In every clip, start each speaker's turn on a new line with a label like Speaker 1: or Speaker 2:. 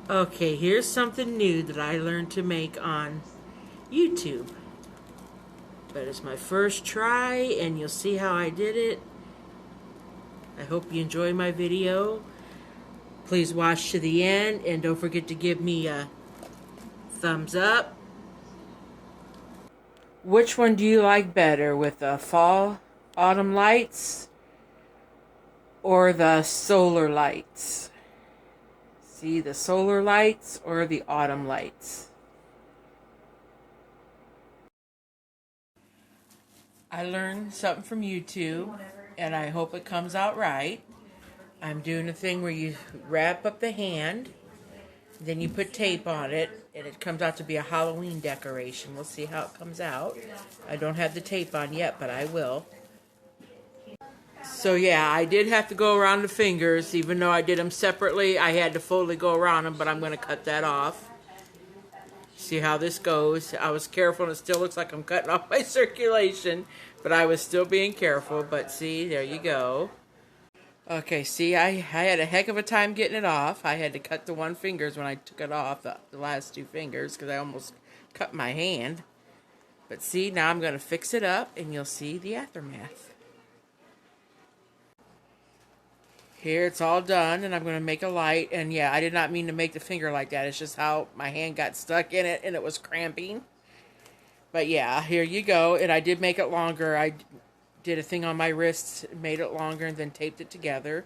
Speaker 1: Okay, here's something new that I learned to make on YouTube. But it's my first try, and you'll see how I did it. I hope you enjoy my video. Please watch to the end, and don't forget to give me a thumbs up. Which one do you like better, with the fall autumn lights or the solar lights? See, the solar lights or the autumn lights? I learned something from YouTube, and I hope it comes out right. I'm doing a thing where you wrap up the hand, then you put tape on it, and it comes out to be a Halloween decoration. We'll see how it comes out. I don't have the tape on yet, but I will. So yeah, I did have to go around the fingers. Even though I did them separately, I had to fully go around them, but I'm going to cut that off. See how this goes. I was careful, and it still looks like I'm cutting off my circulation, but I was still being careful. But see, there you go. Okay, see, I had a heck of a time getting it off. I had to cut the one fingers when I took it off, the last two fingers, because I almost cut my hand. But see, now I'm going to fix it up, and you'll see the aftermath. Here, it's all done, and I'm going to make a light. And yeah, I did not mean to make the finger like that. It's just how my hand got stuck in it, and it was cramping. But yeah, here you go. And I did make it longer. I did a thing on my wrists, made it longer, and then taped it together.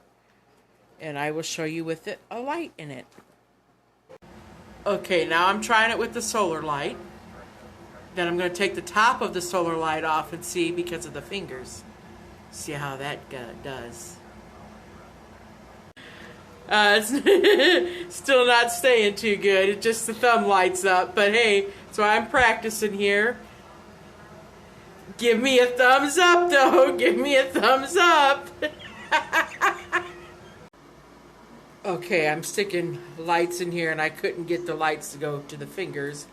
Speaker 1: And I will show you with it a light in it. Okay, now I'm trying it with the solar light. Then I'm going to take the top of the solar light off and see, because of the fingers. See how that does. It's still not staying too good. It's just the thumb lights up. But hey, that's why I'm practicing here. Give me a thumbs up, though. Give me a thumbs up. Okay, I'm sticking lights in here, and I couldn't get the lights to go to the fingers.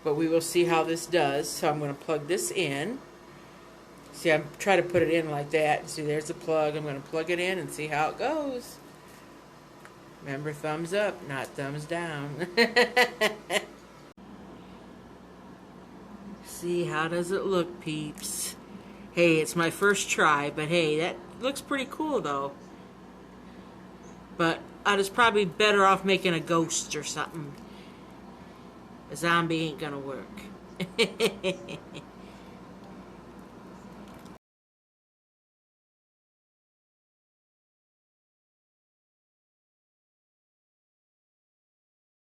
Speaker 1: But we will see how this does. So I'm going to plug this in. See, I'm trying to put it in like that. See, there's the plug. I'm going to plug it in and see how it goes. Remember, thumbs up, not thumbs down. See, how does it look, peeps? Hey, it's my first try, but hey, that looks pretty cool, though. But I was probably better off making a ghost or something. A zombie ain't gonna work.